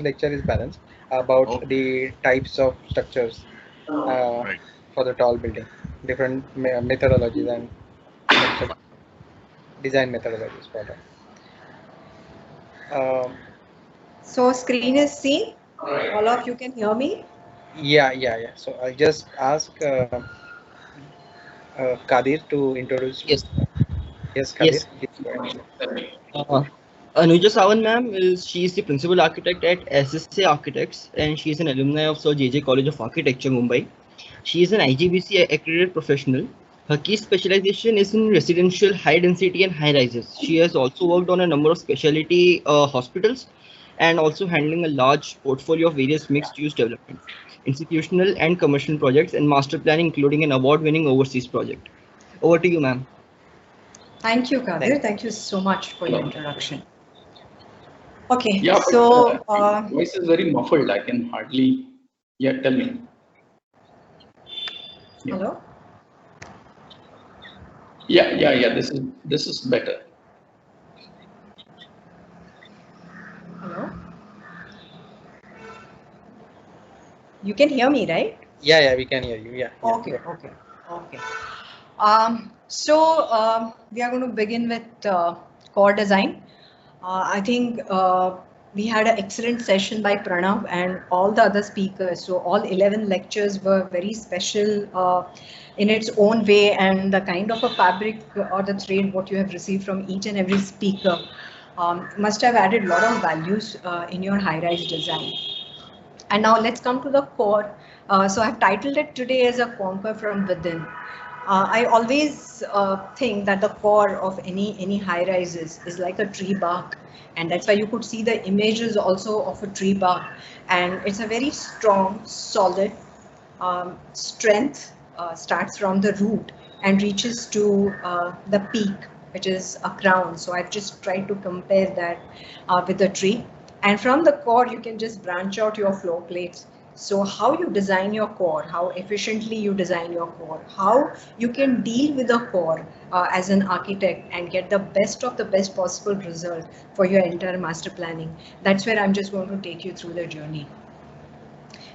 lecture is balanced about Okay. the types of structures uh, Right. for the tall building, different methodologies and construct design methodologies for that. Um, So screen is seen. All of you can hear me. yeah. So I'll just ask Kadir to introduce. Yes, Yes, Kadir, yes. please go ahead. Uh, Anuja Sawan ma'am she is the principal architect at SSA Architects and she is an alumni of Sir JJ College of Architecture, Mumbai. She is an IGBC accredited professional. Her key specialization is in residential high density and high rises. She has also worked on a number of specialty hospitals and also handling a large portfolio of various mixed use developments, institutional and commercial projects, and master planning, including an award winning overseas project. Over to you, ma'am. Thank you, Kadir. Thank you. Thank you so much for your introduction. Okay, Yeah, but so voice is very muffled. I can hardly. Yeah, tell me. Yeah. hello. Yeah. This is better. Hello. You can hear me, right? Yeah, we can hear you. Yeah. Okay, Go. okay. We are going to begin with core design. I think we had an excellent session by Pranav and all the other speakers. So all 11 lectures were very special in its own way, and the kind of a fabric or the thread what you have received from each and every speaker must have added a lot of values in your high-rise design. And now let's come to the core. So I've titled it today as a conquer from within. I always think that the core of any high rises is like a tree bark, and that's why you could see the images also of a tree bark, and it's a very strong, solid strength starts from the root and reaches to the peak, which is a crown. So I've just tried to compare that with the tree. And from the core, you can just branch out your floor plates. So how you design your core, how efficiently you design your core, how you can deal with the core as an architect and get the best of the best possible result for your entire master planning. That's where I'm just going to take you through the journey.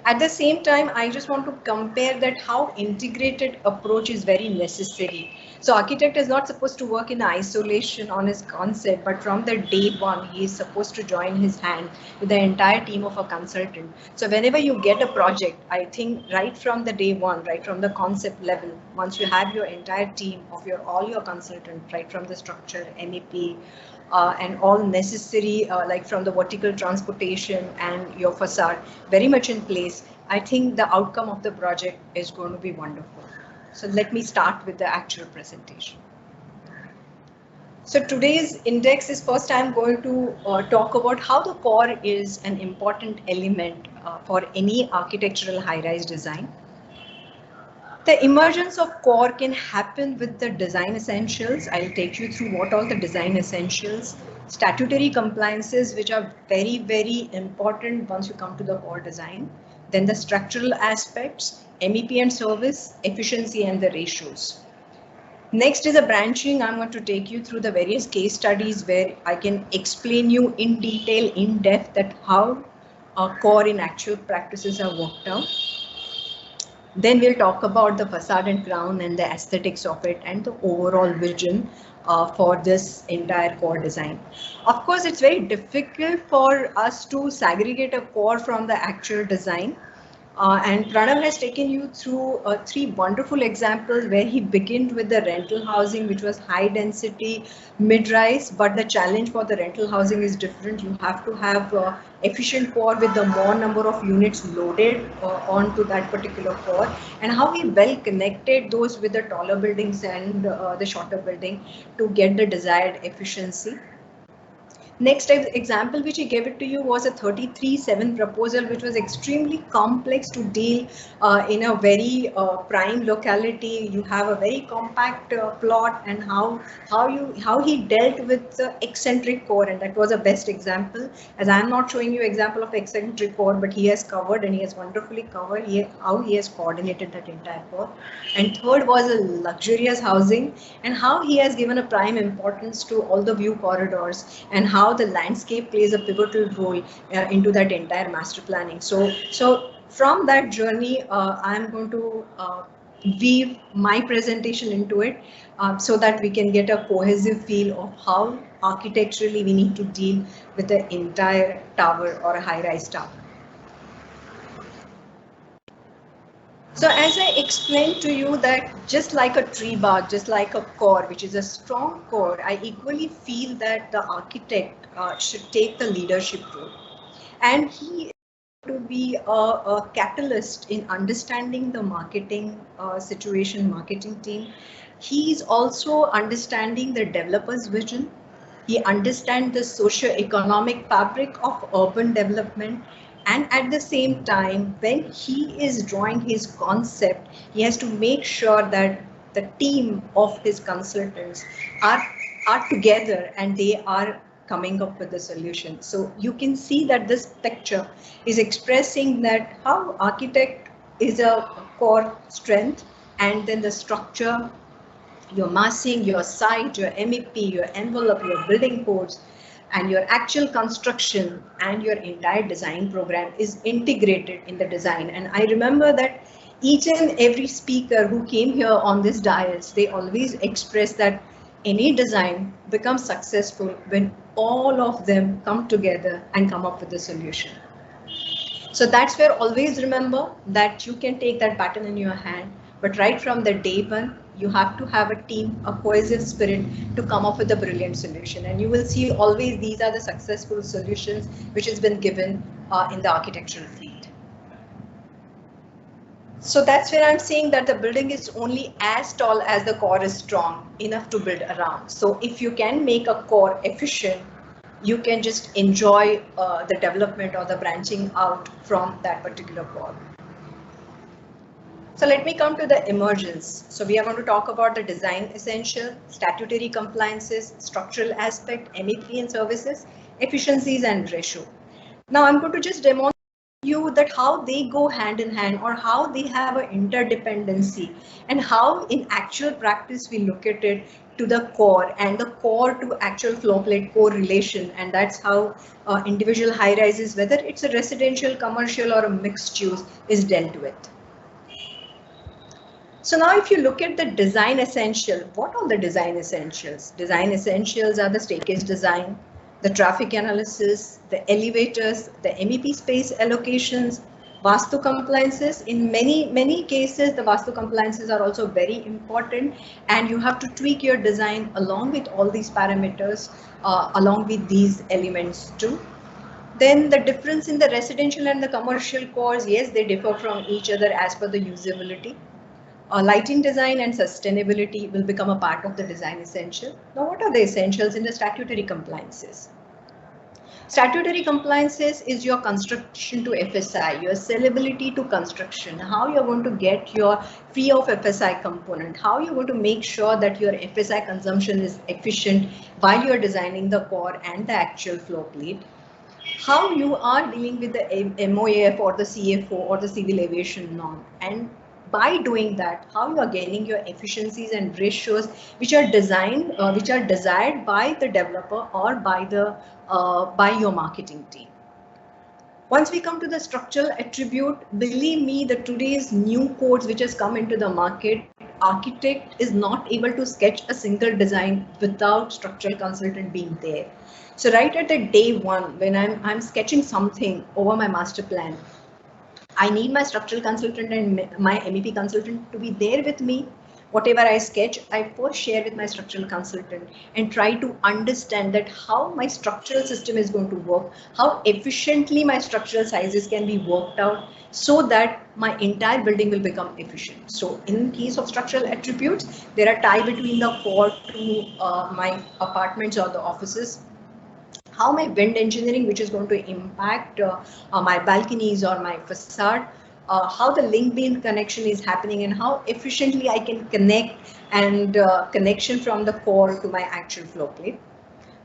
At the same time, I just want to compare that how integrated approach is very necessary. So architect is not supposed to work in isolation on his concept, but from the day one, he is supposed to join his hand with the entire team of a consultant. So whenever you get a project, I think right from the day one, right from the concept level, once you have your entire team of your all your consultant, right from the structure, MEP, and all necessary, like from the vertical transportation and your facade, very much in place, I think the outcome of the project is going to be wonderful. So let me start with the actual presentation. So today's index is first I'm going to talk about how the core is an important element for any architectural high-rise design. The emergence of core can happen with the design essentials. I'll take you through what all the design essentials, statutory compliances, which are very, very important once you come to the core design. Then the structural aspects, MEP and service, efficiency and the ratios. Next is a branching. I'm going to take you through the various case studies where I can explain you in detail, in depth, that how core in actual practices are worked out. Then we'll talk about the facade and crown and the aesthetics of it and the overall vision for this entire core design. Of course, it's very difficult for us to segregate a core from the actual design. And Pranav has taken you through three wonderful examples where he began with the rental housing, which was high density, mid-rise, but the challenge for the rental housing is different. You have to have efficient core with the more number of units loaded onto that particular core, and how we well connected those with the taller buildings and the shorter building to get the desired efficiency. Next example which he gave it to you was a 33-7 proposal, which was extremely complex to deal in a very prime locality. You have a very compact plot, and how he dealt with the eccentric core, and that was a best example. As I'm not showing you example of eccentric core, but he has covered, and he has wonderfully covered how he has coordinated that entire core. And third was a luxurious housing, and how he has given a prime importance to all the view corridors, and how how the landscape plays a pivotal role into that entire master planning. So from that journey, I'm going to weave my presentation into it so that we can get a cohesive feel of how architecturally we need to deal with the entire tower or a high-rise tower. So as I explained to you that just like a tree bark, just like a core, which is a strong core, I equally feel that the architect should take the leadership role. And he to be a catalyst in understanding the marketing situation, marketing team. He is also understanding the developer's vision. He understands the socio-economic fabric of urban development. And at the same time, when he is drawing his concept, he has to make sure that the team of his consultants are together and they are coming up with the solution. So you can see that this picture is expressing that how architect is a core strength, and then the structure, your massing, your site, your MEP, your envelope, your building codes, and your actual construction and your entire design program is integrated in the design. And I remember that each and every speaker who came here on this dais, they always express that any design becomes successful when all of them come together and come up with a solution. So that's where always remember that you can take that baton in your hand, but right from the day one, you have to have a team, a cohesive spirit to come up with a brilliant solution. And you will see always these are the successful solutions which has been given in the architectural field. So that's where I'm saying that the building is only as tall as the core is strong enough to build around. So if you can make a core efficient, you can just enjoy the development or the branching out from that particular core. So let me come to the emergence. So we are going to talk about the design essential, statutory compliances, structural aspect, MEP and services, efficiencies and ratio. Now I'm going to just demonstrate you that how they go hand in hand or how they have an interdependency and how in actual practice we look at it to the core and the core to actual floor plate correlation, and that's how individual high rises, whether it's a residential, commercial or a mixed use, is dealt with. So now if you look at the design essential, what are the design essentials? Design essentials are the staircase design, the traffic analysis, the elevators, the MEP space allocations, Vastu compliances. In many cases, the Vastu compliances are also very important, and you have to tweak your design along with all these parameters, along with these elements too. Then the difference in the residential and the commercial cores, yes, they differ from each other as per the usability. Lighting design and sustainability will become a part of the design essential. Now, what are the essentials in the statutory compliances? Statutory compliances is your construction to FSI, your sellability to construction, how you're going to get your free of FSI component, how you're going to make sure that your FSI consumption is efficient while you're designing the core and the actual floor plate, how you are dealing with the MOAF or the CFO or the civil aviation norm, and by doing that, how you are gaining your efficiencies and ratios which are designed, which are desired by the developer or by the by your marketing team. Once we come to the structural attribute, believe me, the today's new codes which has come into the market, architect is not able to sketch a single design without structural consultant being there. So right at the day one, when I'm sketching something over my master plan, I need my structural consultant and my MEP consultant to be there with me. Whatever I sketch, I first share with my structural consultant and try to understand that how my structural system is going to work, how efficiently my structural sizes can be worked out so that my entire building will become efficient. So in case of structural attributes, there are tie between the core to my apartments or the offices. How my wind engineering, which is going to impact my balconies or my facade, how the link beam connection is happening and how efficiently I can connect and connection from the core to my actual floor plate.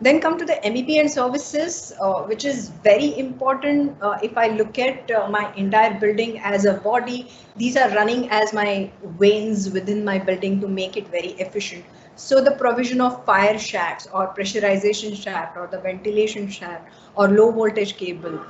Then come to the MEP and services, which is very important. If I look at my entire building as a body, these are running as my veins within my building to make it very efficient. So the provision of fire shafts or pressurization shaft or the ventilation shaft or low voltage cable,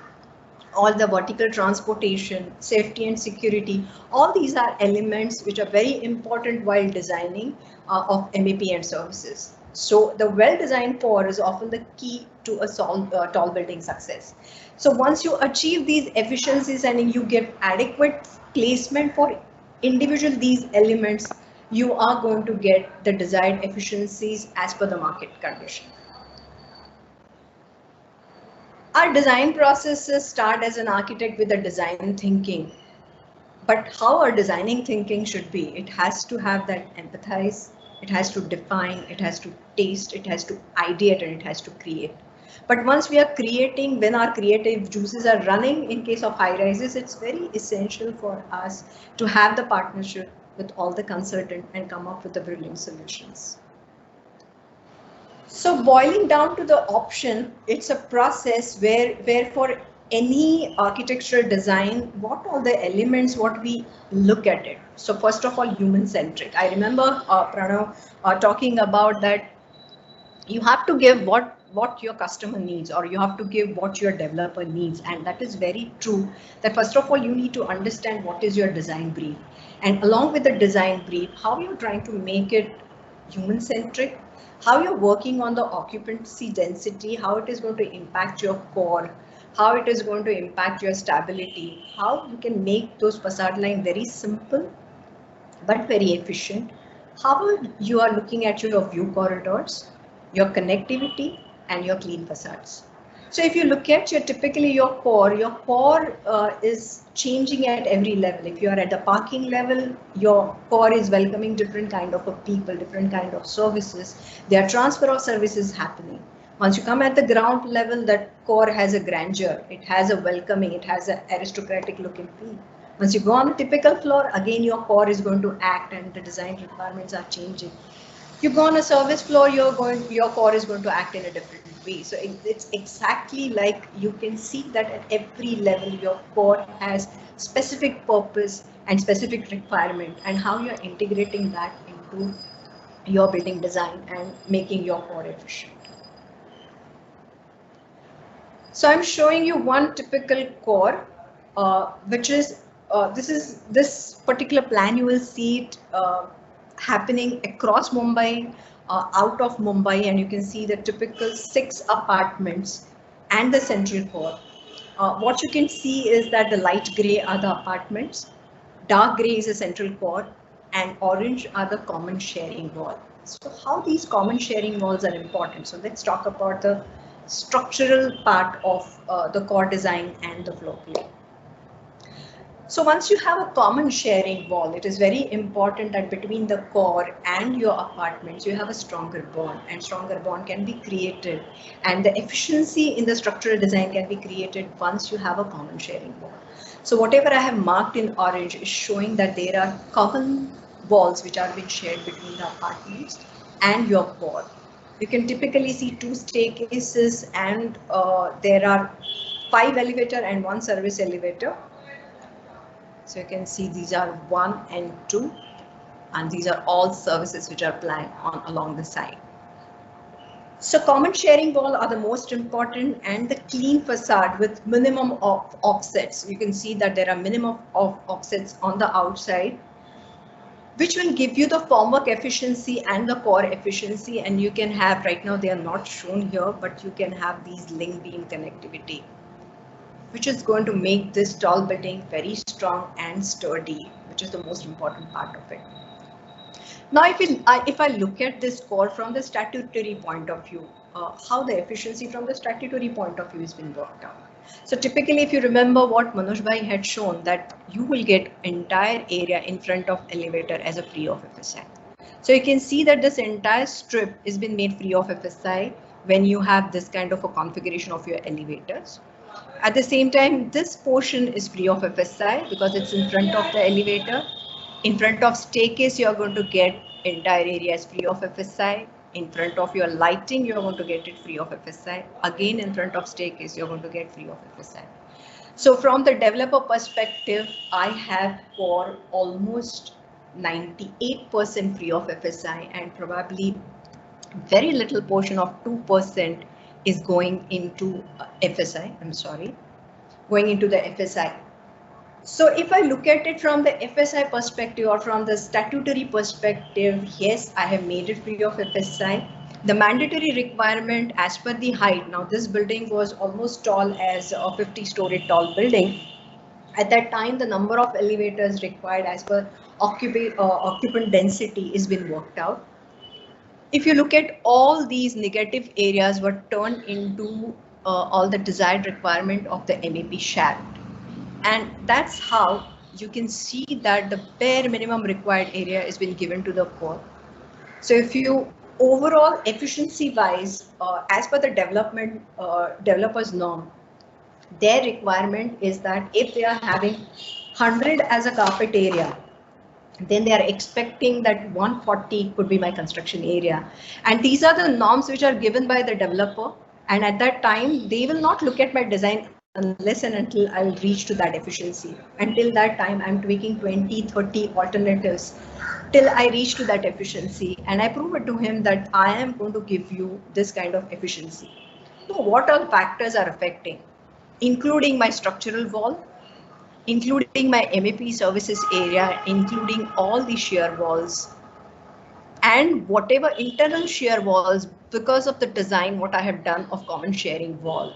all the vertical transportation, safety and security, all these are elements which are very important while designing of MEP and services. So the well-designed core is often the key to a tall building success. So once you achieve these efficiencies and you give adequate placement for individual these elements, you are going to get the desired efficiencies as per the market condition. Our design processes start as an architect with a design thinking. But how our designing thinking should be, it has to have that empathize, it has to define, it has to taste, it has to ideate, and it has to create. But once we are creating, when our creative juices are running, in case of high rises, it's very essential for us to have the partnership with all the consultants and come up with the brilliant solutions. So boiling down to the option, it's a process where for any architectural design, what all the elements, what we look at it. So first of all, human-centric. I remember Pranav talking about that you have to give what your customer needs, or you have to give what your developer needs. And that is very true, that first of all, you need to understand what is your design brief. And along with the design brief, how you're trying to make it human-centric, how you're working on the occupancy density, how it is going to impact your core, how it is going to impact your stability, how you can make those facade line very simple but very efficient, how you are looking at your view corridors, your connectivity, and your clean facades. So if you look at typically your core is changing at every level. If you are at the parking level, your core is welcoming different kind of people, different kind of services. There are transfer of services happening. Once you come at the ground level, that core has a grandeur. It has a welcoming. It has an aristocratic looking feel. Once you go on the typical floor, again your core is going to act, and the design requirements are changing. You go on a service floor, your core is going to act in a different way. So it's exactly like you can see that at every level your core has specific purpose and specific requirement, and how you're integrating that into your building design and making your core efficient. So I'm showing you one typical core, which is this particular plan. You will see it happening across Mumbai, out of Mumbai, and you can see the typical 6 apartments and the central core. What you can see is that the light gray are the apartments, dark gray is the central core, and orange are the common sharing wall. So how these common sharing walls are important. So let's talk about the structural part of the core design and the floor plan. So once you have a common sharing wall, it is very important that between the core and your apartments, you have a stronger bond, and stronger bond can be created, and the efficiency in the structural design can be created once you have a common sharing wall. So whatever I have marked in orange is showing that there are common walls which are being shared between the apartments and your core. You can typically see 2 staircases, and there are 5 elevator and 1 service elevator. So you can see these are 1 and 2, and these are all services which are planned along the side. So common sharing wall are the most important, and the clean facade with minimum of offsets. You can see that there are minimum of offsets on the outside, which will give you the formwork efficiency and the core efficiency. And you can have, right now they are not shown here, but you can have these link beam connectivity, which is going to make this tall building very strong and sturdy, which is the most important part of it. Now, if I look at this core from the statutory point of view, how the efficiency from the statutory point of view has been worked out. So typically, if you remember what Manoj Bhai had shown, that you will get entire area in front of elevator as a free of FSI. So you can see that this entire strip has been made free of FSI when you have this kind of a configuration of your elevators. At the same time, this portion is free of FSI because it's in front of the elevator. In front of staircase, you are going to get entire area as free of FSI. In front of your lighting, you are going to get it free of FSI. Again, in front of staircase, you're going to get free of FSI. So from the developer perspective, I have for almost 98% free of FSI, and probably very little portion of 2% is going into FSI. I'm sorry, going into the FSI. So if I look at it from the FSI perspective or from the statutory perspective, yes, I have made it free of FSI. The mandatory requirement as per the height, now this building was almost tall as a 50-story tall building. At that time, the number of elevators required as per occupant density is being worked out. If you look at all these negative areas were turned into all the desired requirement of the MEP shaft. And that's how you can see that the bare minimum required area is being given to the core. So if you overall efficiency wise, as per the developers norm, their requirement is that if they are having 100 as a carpet area, then they are expecting that 140 could be my construction area. And these are the norms which are given by the developer. And at that time, they will not look at my design unless and until I will reach to that efficiency. Until that time, I'm tweaking 20, 30 alternatives till I reach to that efficiency. And I prove it to him that I am going to give you this kind of efficiency. So what all factors are affecting? Including my structural wall, including my MEP services area, including all the shear walls, and whatever internal shear walls because of the design what I have done of common sharing wall.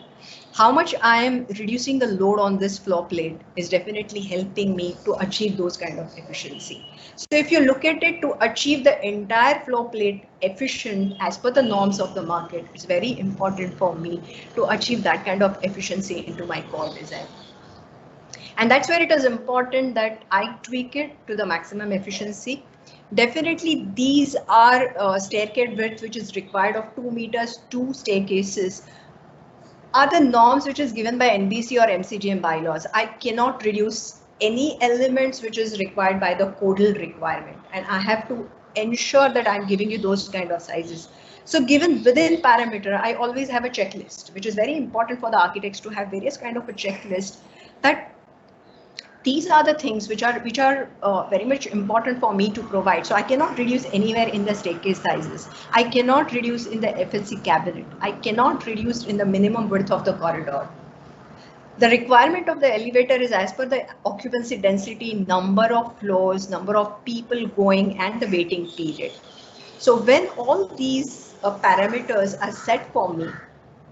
How much I am reducing the load on this floor plate is definitely helping me to achieve those kind of efficiency. So if you look at it, to achieve the entire floor plate efficient as per the norms of the market, it's very important for me to achieve that kind of efficiency into my core design. And that's where it is important that I tweak it to the maximum efficiency. Definitely, these are staircase width which is required of 2 meters, 2 staircases are the norms which is given by NBC or MCGM bylaws. I cannot reduce any elements which is required by the codal requirement, and I have to ensure that I'm giving you those kind of sizes. So given within parameter, I always have a checklist, which is very important for the architects to have various kind of a checklist that these are the things which are very much important for me to provide. So I cannot reduce anywhere in the staircase sizes. I cannot reduce in the FLC cabinet. I cannot reduce in the minimum width of the corridor. The requirement of the elevator is as per the occupancy density, number of floors, number of people going, and the waiting period. So when all these parameters are set for me,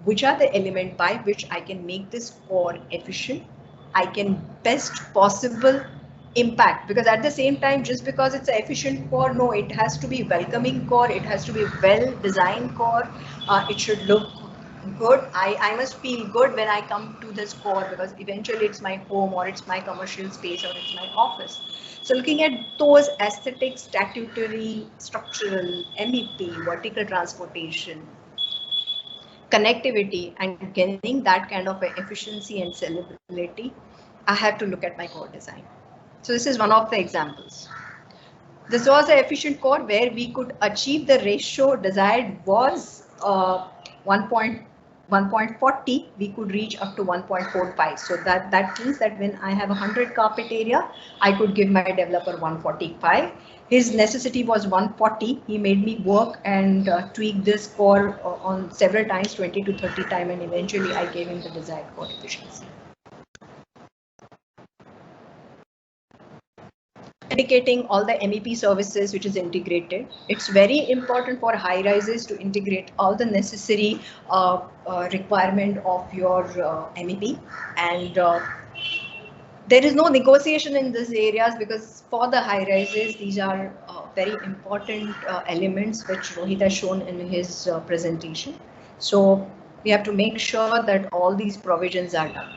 which are the element by which I can make this core efficient, I can best possible impact, because at the same time, just because it's an efficient core, no, it has to be welcoming core, it has to be well designed core, it should look good. I must feel good when I come to this core, because eventually it's my home or it's my commercial space or it's my office. So looking at those aesthetics, statutory, structural, MEP, vertical transportation, connectivity, and getting that kind of efficiency and sellability, I have to look at my core design. So this is one of the examples. This was an efficient core where we could achieve the ratio desired was 1.40, we could reach up to 1.45. So that means that when I have 100 carpet area, I could give my developer 145. His necessity was 140. He made me work and tweak this core on several times, 20 to 30 times, and eventually I gave him the desired core efficiency. Dedicating all the MEP services which is integrated. It's very important for high rises to integrate all the necessary requirement of your MEP, and there is no negotiation in these areas, because for the high rises, these are very important elements which Rohit has shown in his presentation. So we have to make sure that all these provisions are done.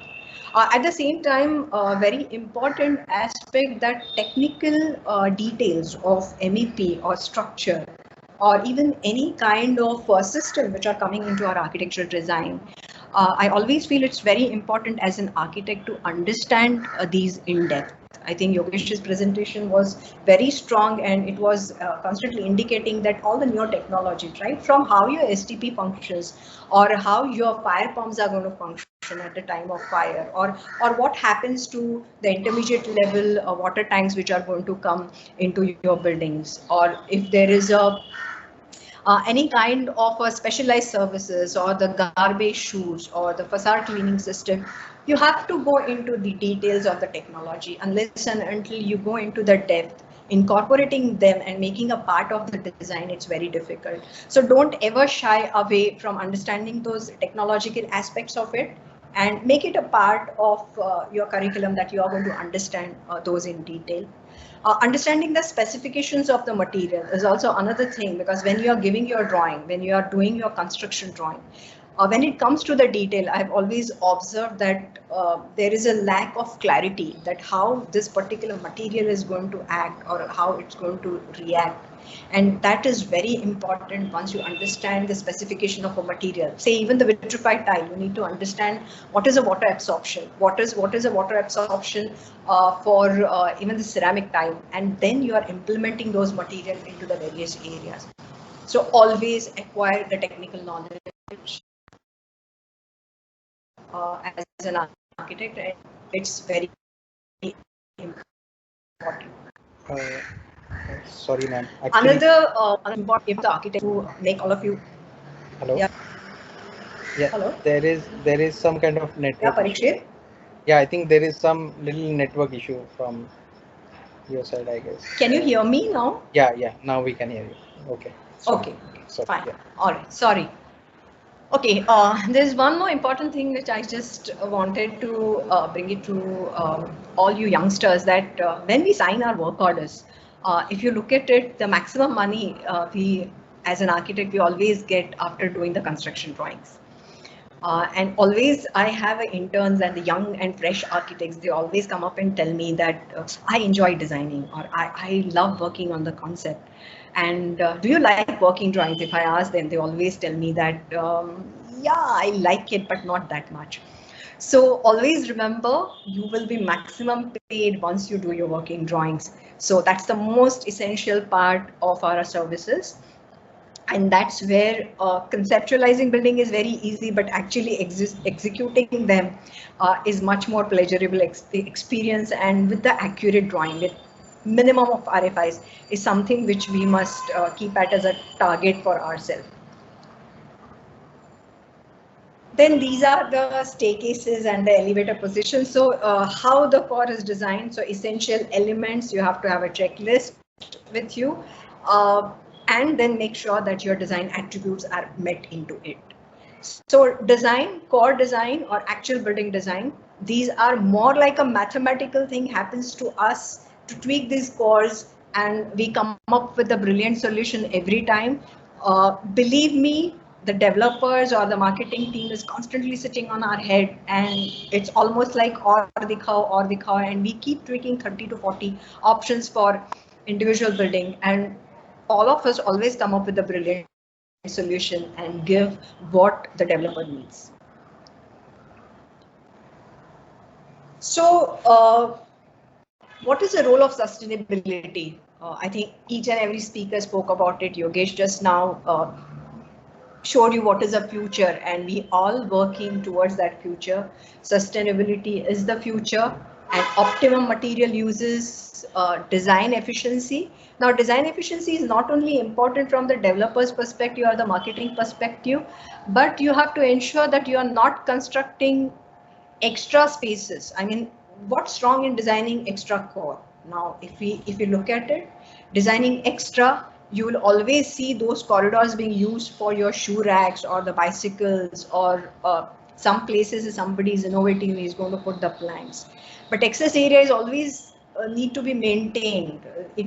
At the same time, very important aspect that technical details of MEP or structure or even any kind of system which are coming into our architectural design, I always feel it's very important as an architect to understand these in depth. I think Yogesh's presentation was very strong, and it was constantly indicating that all the newer technology, right, from how your STP functions or how your fire pumps are going to function, construction at the time of fire, or what happens to the intermediate level water tanks which are going to come into your buildings, or if there is a any kind of specialized services or the garbage chutes or the facade cleaning system, you have to go into the details of the technology. Unless and until you go into the depth, incorporating them and making a part of the design, it's very difficult. So don't ever shy away from understanding those technological aspects of it, and make it a part of your curriculum that you are going to understand those in detail. Understanding the specifications of the material is also another thing, because when you are giving your drawing, when you are doing your construction drawing, when it comes to the detail, I've always observed that there is a lack of clarity that how this particular material is going to act or how it's going to react. And that is very important once you understand the specification of a material. Say even the vitrified tile, you need to understand what is a water absorption, what is a water absorption for even the ceramic tile, and then you are implementing those materials into the various areas. So always acquire the technical knowledge as an architect, and it's very important. Sorry, ma'am. Actually, Another important if the architect to make all of you. hello. Yeah. Yeah. Hello. There is some kind of network. Yeah, Parikshit. Yeah, I think there is some little network issue from your side, I guess. Can you hear me now? Yeah. Now we can hear you. Okay. Sorry. Okay. Sorry. Fine. Yeah. All right. Sorry. Okay. There's one more important thing which I just wanted to bring it to all you youngsters, that when we sign our work orders, if you look at it, the maximum money we as an architect we always get after doing the construction drawings. And always I have interns and the young and fresh architects, they always come up and tell me that I enjoy designing, or I love working on the concept. And do you like working drawings? If I ask them, they always tell me that, yeah, I like it, but not that much. So always remember, you will be maximum paid once you do your working drawings. So that's the most essential part of our services. And that's where conceptualizing building is very easy, but actually executing them is much more pleasurable experience. And with the accurate drawing, with minimum of RFIs, is something which we must keep at as a target for ourselves. Then these are the staircases and the elevator positions. So how the core is designed. So essential elements, you have to have a checklist with you. And then make sure that your design attributes are met into it. So design, core design or actual building design, these are more like a mathematical thing happens to us to tweak these cores, and we come up with a brilliant solution every time. Believe me, the developers or the marketing team is constantly sitting on our head, and it's almost like or dikhao, and we keep tweaking 30 to 40 options for individual building, and all of us always come up with a brilliant solution and give what the developer needs. So what is the role of sustainability? I think each and every speaker spoke about it. Yogesh just now showed you what is the future, and we all working towards that future. Sustainability is the future, and optimum material uses, design efficiency. Now, design efficiency is not only important from the developer's perspective or the marketing perspective, but you have to ensure that you are not constructing extra spaces. I mean, what's wrong in designing extra core? Now, if you look at it, designing extra, you will always see those corridors being used for your shoe racks or the bicycles, or some places somebody is innovating, he's going to put the planks. But excess area is always need to be maintained.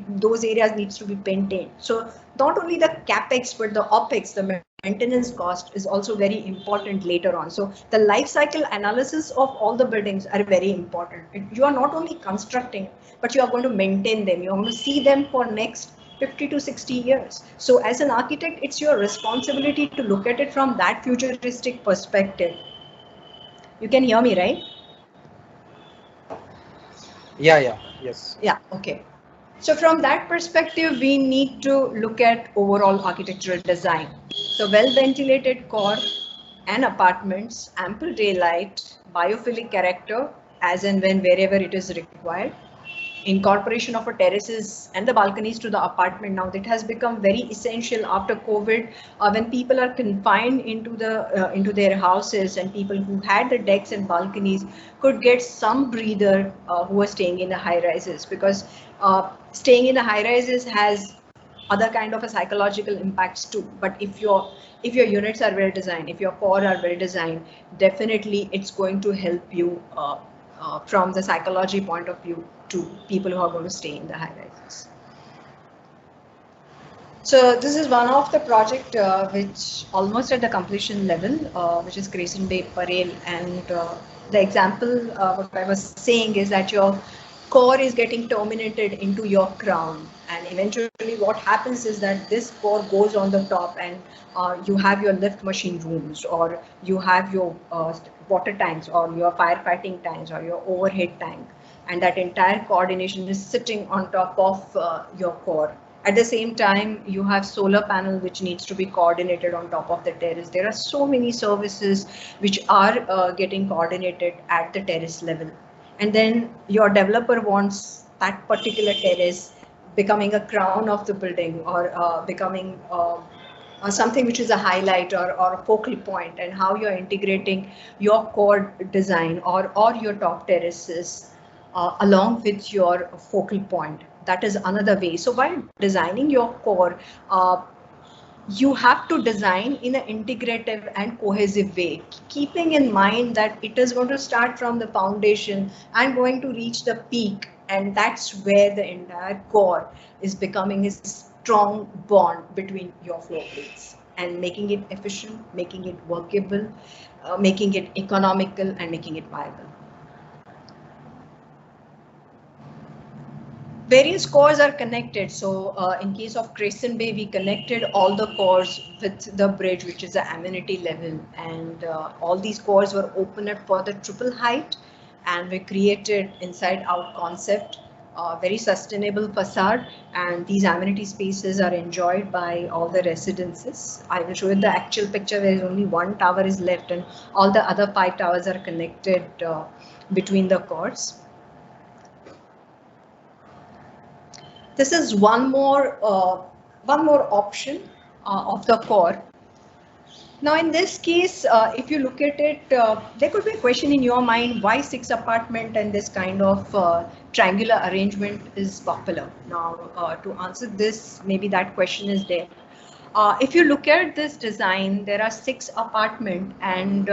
Those areas needs to be maintained. So not only the capex, but the opex, the maintenance cost is also very important later on. So the life cycle analysis of all the buildings are very important. You are not only constructing, but you are going to maintain them. You are going to see them for next 50 to 60 years. So as an architect, it's your responsibility to look at it from that futuristic perspective. You can hear me, right? Yes. Yeah, okay. So from that perspective, we need to look at overall architectural design. So well-ventilated core and apartments, ample daylight, biophilic character as and when wherever it is required. Incorporation of a terraces and the balconies to the apartment, now that has become very essential after COVID, when people are confined into their houses, and people who had the decks and balconies could get some breather who are staying in the high rises, because staying in the high rises has other kind of a psychological impacts too. But if your units are well designed, if your core are well designed, definitely it's going to help you from the psychology point of view to people who are going to stay in the high rises. So this is one of the project which almost at the completion level, which is Crescent Bay Parel, and the example what I was saying is that your core is getting terminated into your crown, and eventually what happens is that this core goes on the top, and you have your lift machine rooms, or you have your water tanks, or your firefighting tanks, or your overhead tank, and that entire coordination is sitting on top of your core. At the same time, you have solar panel which needs to be coordinated on top of the terrace. There are so many services which are getting coordinated at the terrace level. And then your developer wants that particular terrace becoming a crown of the building, or becoming something which is a highlight or a focal point, and how you're integrating your core design or your top terraces along with your focal point. That is another way. So while designing your core, you have to design in an integrative and cohesive way, keeping in mind that it is going to start from the foundation and going to reach the peak, and that's where the entire core is becoming a strong bond between your floor plates, and making it efficient, making it workable, making it economical, and making it viable. Various cores are connected. So in case of Crescent Bay, we connected all the cores with the bridge, which is the amenity level. And all these cores were opened up for the triple height, and we created inside out concept, very sustainable facade. And these amenity spaces are enjoyed by all the residences. I will show you the actual picture. There is only one tower is left, and all the other 5 towers are connected between the cores. This is one more option of the core. Now, in this case, if you look at it, there could be a question in your mind: why 6 apartment and this kind of triangular arrangement is popular? Now, to answer this, maybe that question is there. If you look at this design, there are 6 apartment, and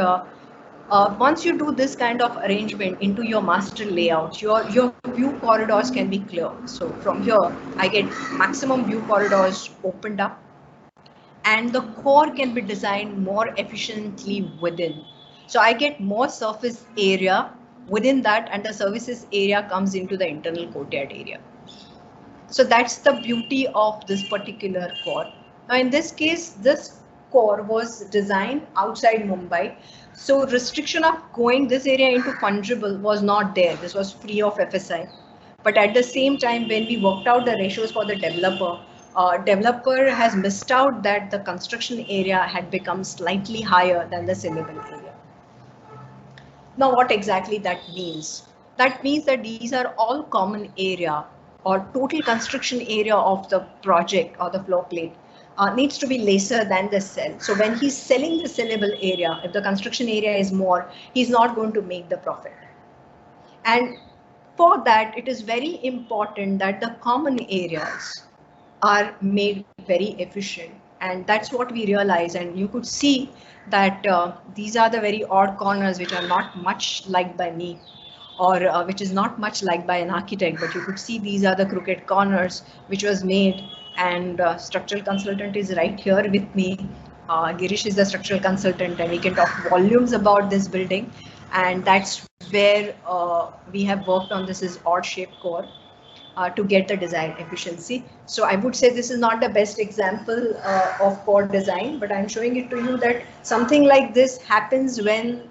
once you do this kind of arrangement into your master layout, your view corridors can be clear. So from here, I get maximum view corridors opened up, and the core can be designed more efficiently within. So I get more surface area within that, and the services area comes into the internal courtyard area. So that's the beauty of this particular core. Now, in this case, this core was designed outside Mumbai. So restriction of going this area into fungible was not there. This was free of FSI. But at the same time, when we worked out the ratios for the developer, developer has missed out that the construction area had become slightly higher than the sellable area. Now, what exactly that means? That means that these are all common area, or total construction area of the project or the floor plate needs to be lesser than the cell. So when he's selling the sellable area, if the construction area is more, he's not going to make the profit. And for that, it is very important that the common areas are made very efficient. And that's what we realize. And you could see that these are the very odd corners which are not much liked by me, or which is not much liked by an architect, but you could see these are the crooked corners which was made. And structural consultant is right here with me. Girish is the structural consultant, and he can talk volumes about this building. And that's where we have worked on this is odd shaped core to get the design efficiency. So I would say this is not the best example of core design, but I'm showing it to you that something like this happens when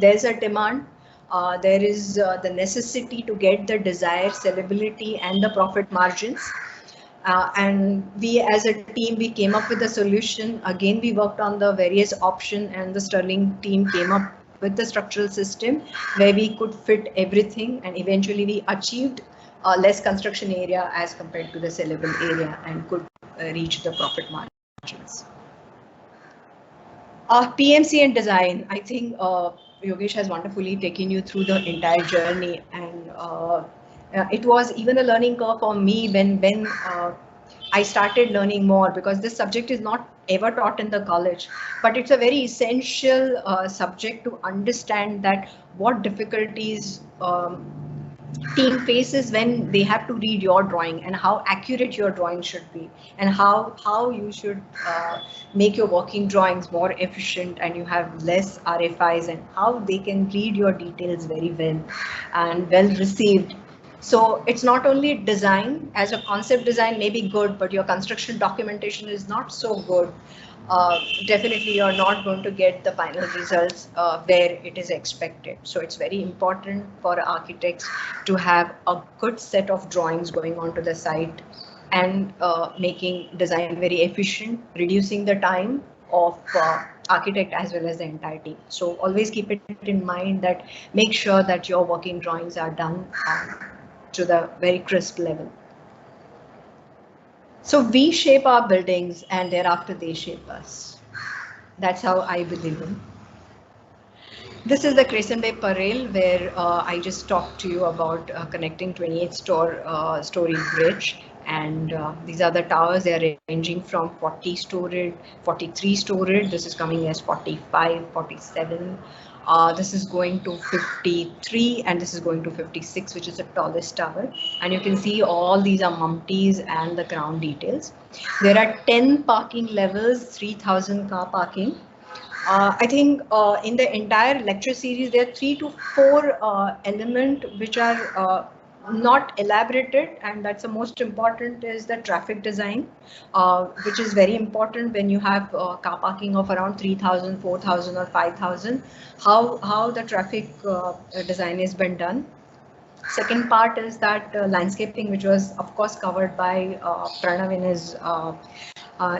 there's a demand. There is the necessity to get the desired sellability and the profit margins. And we as a team, we came up with a solution. Again, we worked on the various options, and the Sterling team came up with the structural system where we could fit everything, and eventually we achieved less construction area as compared to the sellable area and could reach the profit margins. PMC and design, I think Yogesh has wonderfully taken you through the entire journey, and it was even a learning curve for me when I started learning more, because this subject is not ever taught in the college, but it's a very essential subject to understand that what difficulties team faces when they have to read your drawing, and how accurate your drawing should be, and how you should make your working drawings more efficient and you have less RFIs, and how they can read your details very well and well received. So it's not only design, as a concept design may be good, but your construction documentation is not so good. Definitely you're not going to get the final results where it is expected. So it's very important for architects to have a good set of drawings going onto the site, and making design very efficient, reducing the time of architect as well as the entire team. So always keep it in mind that make sure that your working drawings are done to the very crisp level. So we shape our buildings and thereafter they shape us. That's how I believe in. This is the Crescent Bay Parel, where I just talked to you about connecting 28-story bridge. And these are the towers. They are ranging from 40 storied, 43 storied. This is coming as 45, 47. This is going to 53, and this is going to 56, which is the tallest tower. And you can see all these are mumpties and the ground details. There are 10 parking levels, 3,000 car parking. I think in the entire lecture series, there are 3 to 4 elements which are not elaborated, and that's the most important is the traffic design, which is very important when you have car parking of around 3,000, 4,000 or 5,000, how the traffic design has been done. Second part is that landscaping, which was of course covered by Pranav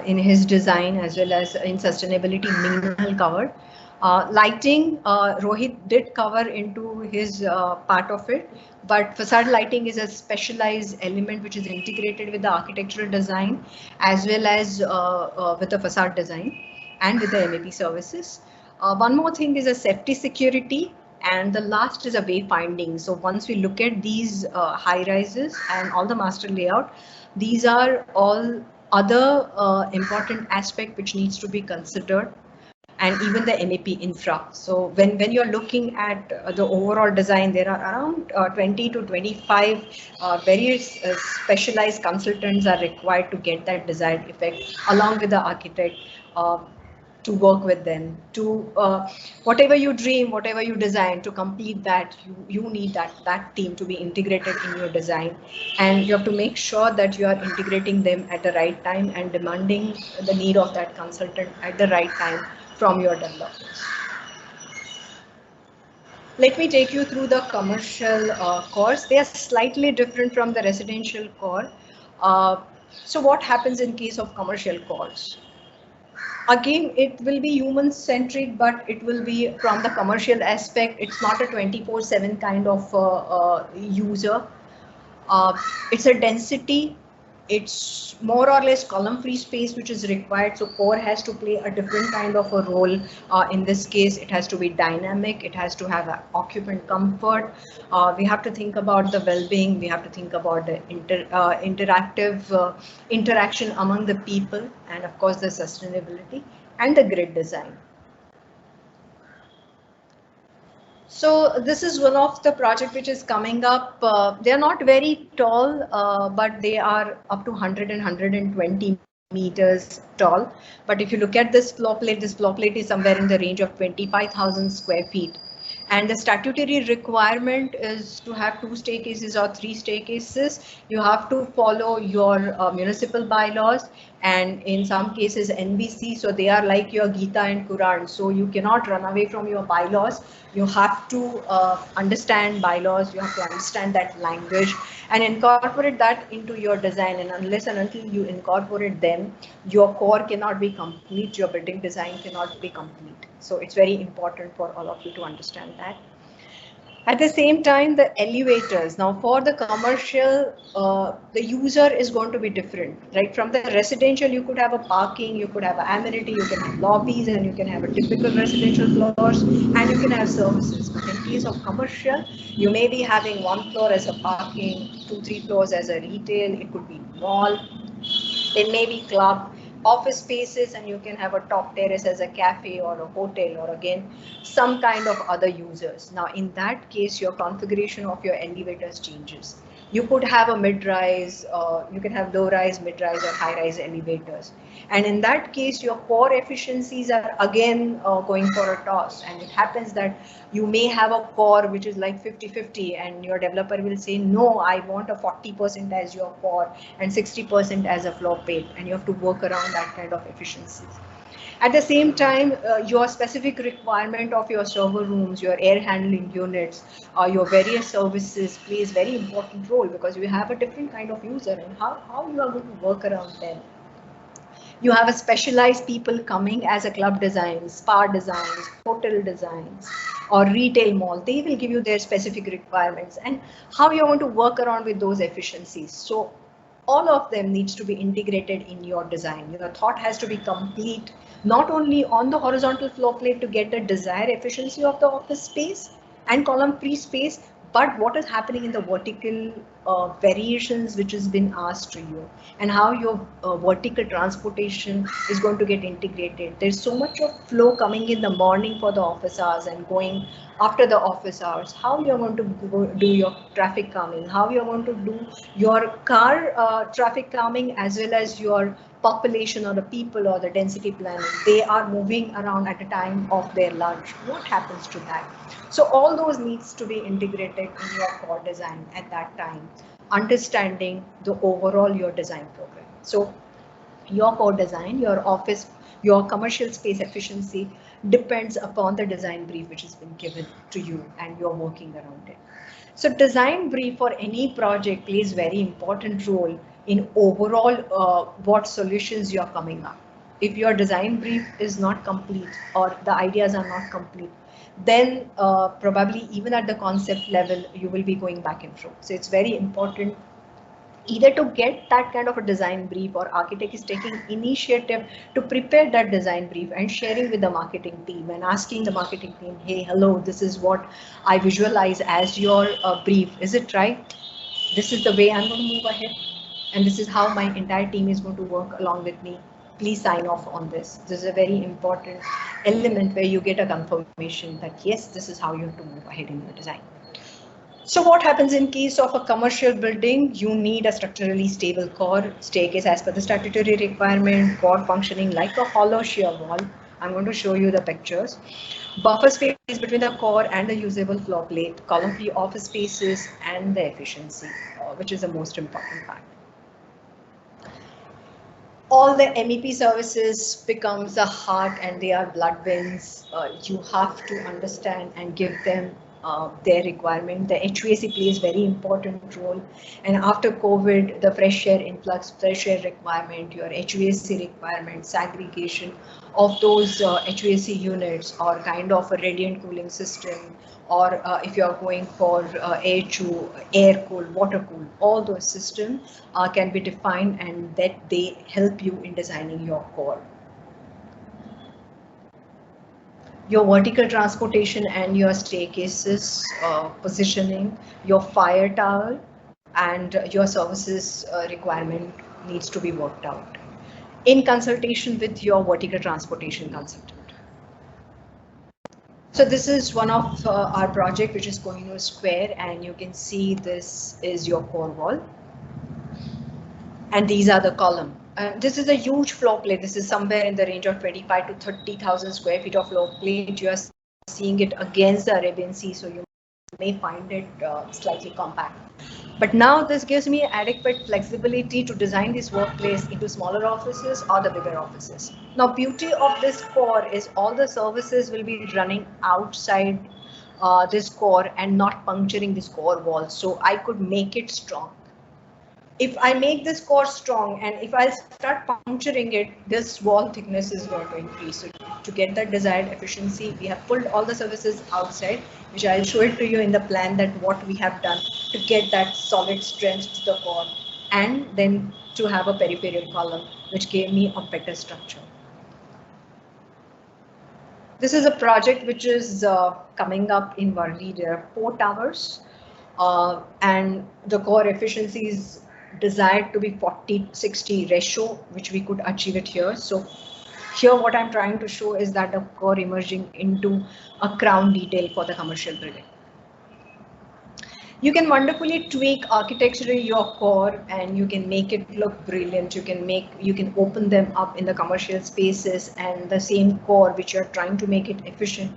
in his design, as well as in sustainability minimal covered. Lighting, Rohit did cover into his part of it, but facade lighting is a specialized element which is integrated with the architectural design as well as with the facade design and with the MEP services. One more thing is a safety security, and the last is a wayfinding. So once we look at these high rises and all the master layout, these are all other important aspect which needs to be considered, and even the MEP infra. So when you're looking at the overall design, there are around 20 to 25 various specialized consultants are required to get that desired effect, along with the architect, to work with them to whatever you dream, whatever you design, to complete that, you need that team to be integrated in your design, and you have to make sure that you are integrating them at the right time and demanding the need of that consultant at the right time from your developers. Let me take you through the commercial cores. They are slightly different from the residential core. So what happens in case of commercial cores? Again, it will be human centric, but it will be from the commercial aspect. It's not a 24/7 kind of user. It's a density. It's more or less column free space which is required. So core has to play a different kind of a role. In this case, it has to be dynamic. It has to have occupant comfort. We have to think about the well-being. We have to think about the interactive interaction among the people, and of course the sustainability and the grid design. So this is one of the project which is coming up. They are not very tall, but they are up to 100 and 120 meters tall. But if you look at this floor plate is somewhere in the range of 25,000 square feet. And the statutory requirement is to have 2 staircases or 3 staircases. You have to follow your municipal bylaws, and in some cases NBC. So they are like your Gita and Quran. So you cannot run away from your bylaws. You have to understand bylaws. You have to understand that language and incorporate that into your design. And unless and until you incorporate them, your core cannot be complete. Your building design cannot be complete. So it's very important for all of you to understand that. At the same time, the elevators. Now, for the commercial, the user is going to be different, right? From the residential, you could have a parking, you could have an amenity, you can have lobbies, and you can have a typical residential floors, and you can have services. But in case of commercial, you may be having one floor as a parking, 2-3 floors as a retail. It could be mall. It may be club, office spaces, and you can have a top terrace as a cafe or a hotel, or again, some kind of other users. Now, in that case, your configuration of your elevators changes. You could have a mid-rise, you can have low-rise, mid-rise, or high-rise elevators. And in that case, your core efficiencies are again going for a toss. And it happens that you may have a core which is like 50-50, and your developer will say, no, I want a 40% as your core and 60% as a floor plate, and you have to work around that kind of efficiencies. At the same time, your specific requirement of your server rooms, your air handling units, your various services plays very important role, because you have a different kind of user, and how you are going to work around them. You have a specialized people coming as a club design, spa designs, hotel designs, or retail mall. They will give you their specific requirements and how you're going to work around with those efficiencies. So all of them needs to be integrated in your design. Your thought has to be complete, not only on the horizontal floor plate to get the desired efficiency of the office space and column free space, but what is happening in the vertical variations which has been asked to you, and how your vertical transportation is going to get integrated. There's so much of flow coming in the morning for the office hours and going after the office hours, how you're going to do your traffic calming, how you're going to do your car traffic calming, as well as your population or the people or the density planning. They are moving around at the time of their lunch. What happens to that? So all those needs to be integrated in your core design at that time, understanding the overall your design program. So your core design, your office, your commercial space efficiency depends upon the design brief which has been given to you and you're working around it. So design brief for any project plays very important role in overall what solutions you're coming up. If your design brief is not complete or the ideas are not complete, then probably even at the concept level, you will be going back and forth. So it's very important either to get that kind of a design brief, or architect is taking initiative to prepare that design brief and sharing with the marketing team and asking the marketing team, hey, hello, this is what I visualize as your brief. Is it right? This is the way I'm going to move ahead. And this is how my entire team is going to work along with me. Please sign off on this. This is a very important element where you get a confirmation that yes, this is how you have to move ahead in your design. So what happens in case of a commercial building? You need a structurally stable core, staircase as per the statutory requirement, core functioning like a hollow shear wall. I'm going to show you the pictures. Buffer space between the core and the usable floor plate, column free office spaces, and the efficiency, which is the most important part. All the MEP services becomes the heart and they are blood veins. You have to understand and give them their requirement. The HVAC plays very important role, and after COVID, the fresh air influx, fresh air requirement, your HVAC requirement, segregation of those HVAC units, or kind of a radiant cooling system, or if you are going for air cool, water cool, all those systems can be defined, and that they help you in designing your core. Your vertical transportation and your staircases positioning, your fire tower, and your services requirement needs to be worked out in consultation with your vertical transportation consultant. So this is one of our project which is Kohinoor Square, and you can see this is your core wall. And these are the column. This is a huge floor plate. This is somewhere in the range of 25 to 30,000 square feet of floor plate. You are seeing it against the Arabian Sea, so you may find it slightly compact. But now this gives me adequate flexibility to design this workplace into smaller offices or the bigger offices. Now, beauty of this core is all the services will be running outside this core and not puncturing this core wall. So I could make it strong. if I make this core strong and if I start puncturing it, this wall thickness is going to increase. So to get that desired efficiency, we have pulled all the surfaces outside, which I'll show it to you in the plan that what we have done to get that solid strength to the core, and then to have a peripheral column, which gave me a better structure. This is a project which is coming up in Worli. There are 4 towers, and the core efficiency is desired to be 40-60 ratio, which we could achieve it here. So here what I'm trying to show is that the core emerging into a crown detail for the commercial building. You can wonderfully tweak architecturally your core and you can make it look brilliant. You can open them up in the commercial spaces, and the same core which you're trying to make it efficient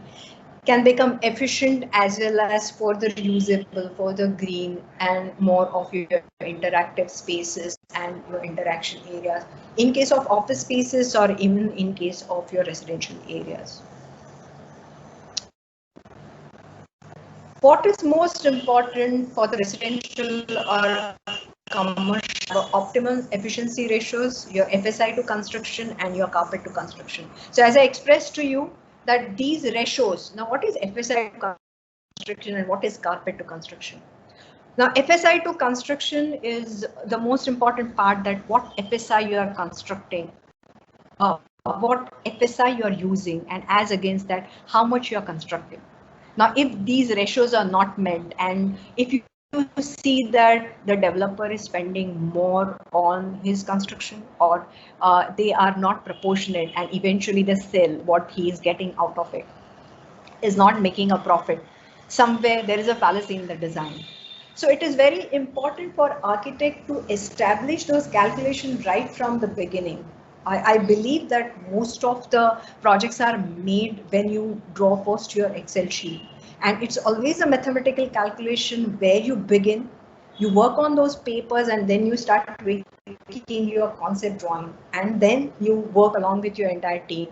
can become efficient as well as further usable, further green, and more of your interactive spaces and your interaction areas in case of office spaces or even in case of your residential areas. What is most important for the residential or commercial? Optimum efficiency ratios, your FSI to construction and your carpet to construction. So as I expressed to you that these ratios, now what is FSI to construction and what is carpet to construction? Now FSI to construction is the most important part, that what FSI you are constructing, what FSI you are using, and as against that, how much you are constructing. Now, if these ratios are not met, and if you see that the developer is spending more on his construction, or they are not proportionate, and eventually the sale, what he is getting out of it, is not making a profit, somewhere there is a fallacy in the design. So it is very important for architect to establish those calculations right from the beginning. I believe that most of the projects are made when you draw first your Excel sheet, and it's always a mathematical calculation where you begin, you work on those papers, and then you start tweaking your concept drawing, and then you work along with your entire team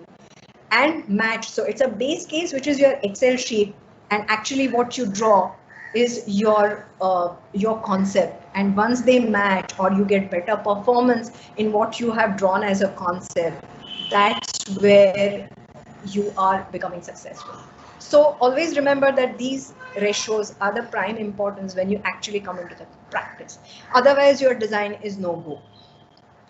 and match. So it's a base case, which is your Excel sheet, and actually what you draw is your concept, and once they match or you get better performance in what you have drawn as a concept, that's where you are becoming successful. So always remember that these ratios are the prime importance when you actually come into the practice. Otherwise your design is no go.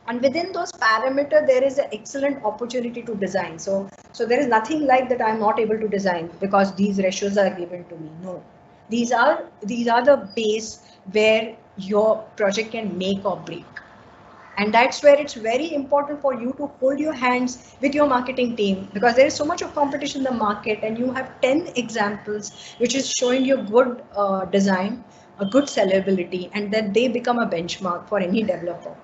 And within those parameters, there is an excellent opportunity to design. So there is nothing like that I'm not able to design because these ratios are given to me. No, these are the base where your project can make or break. And that's where it's very important for you to hold your hands with your marketing team, because there is so much of competition in the market, and you have 10 examples which is showing you good design, a good sellability, and then they become a benchmark for any developer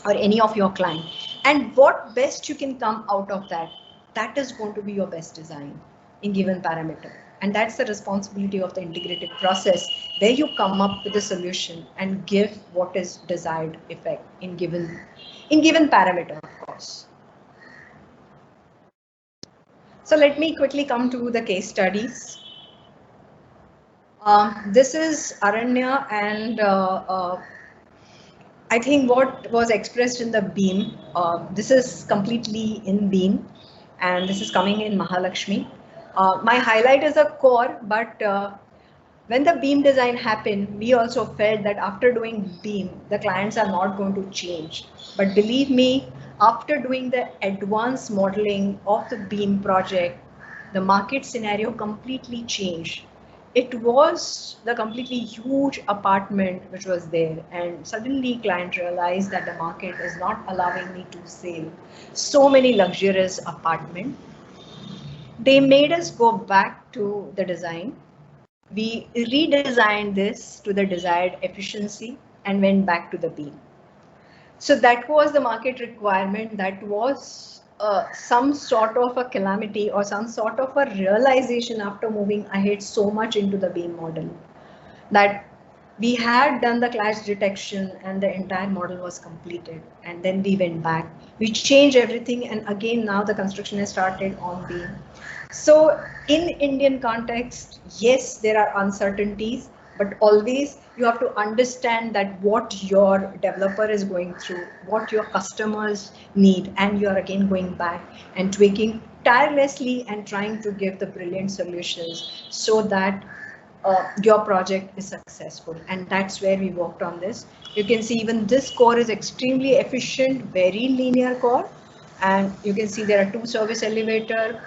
or any of your client. And what best you can come out of that, that is going to be your best design in given parameter. And that's the responsibility of the integrated process, where you come up with a solution and give what is desired effect in given parameter, of course. So let me quickly come to the case studies. This is Aranya, and I think what was expressed in the beam, this is completely in beam, and this is coming in Mahalakshmi. My highlight is a core, but when the beam design happened, we also felt that after doing beam, the clients are not going to change. But believe me, after doing the advanced modeling of the beam project, the market scenario completely changed. It was the completely huge apartment which was there, and suddenly client realized that the market is not allowing me to sell so many luxurious apartments. They made us go back to the design. We redesigned this to the desired efficiency and went back to the beam. So that was the market requirement. That was some sort of a calamity or some sort of a realization after moving ahead so much into the beam model, that we had done the clash detection and the entire model was completed, and then we went back, we changed everything, and again now the construction has started on beam. So in Indian context, yes, there are uncertainties, but always you have to understand that what your developer is going through, what your customers need, and you are again going back and tweaking tirelessly and trying to give the brilliant solutions so that your project is successful. And that's where we worked on this. You can see even this core is extremely efficient, very linear core. And you can see there are 2 service elevator,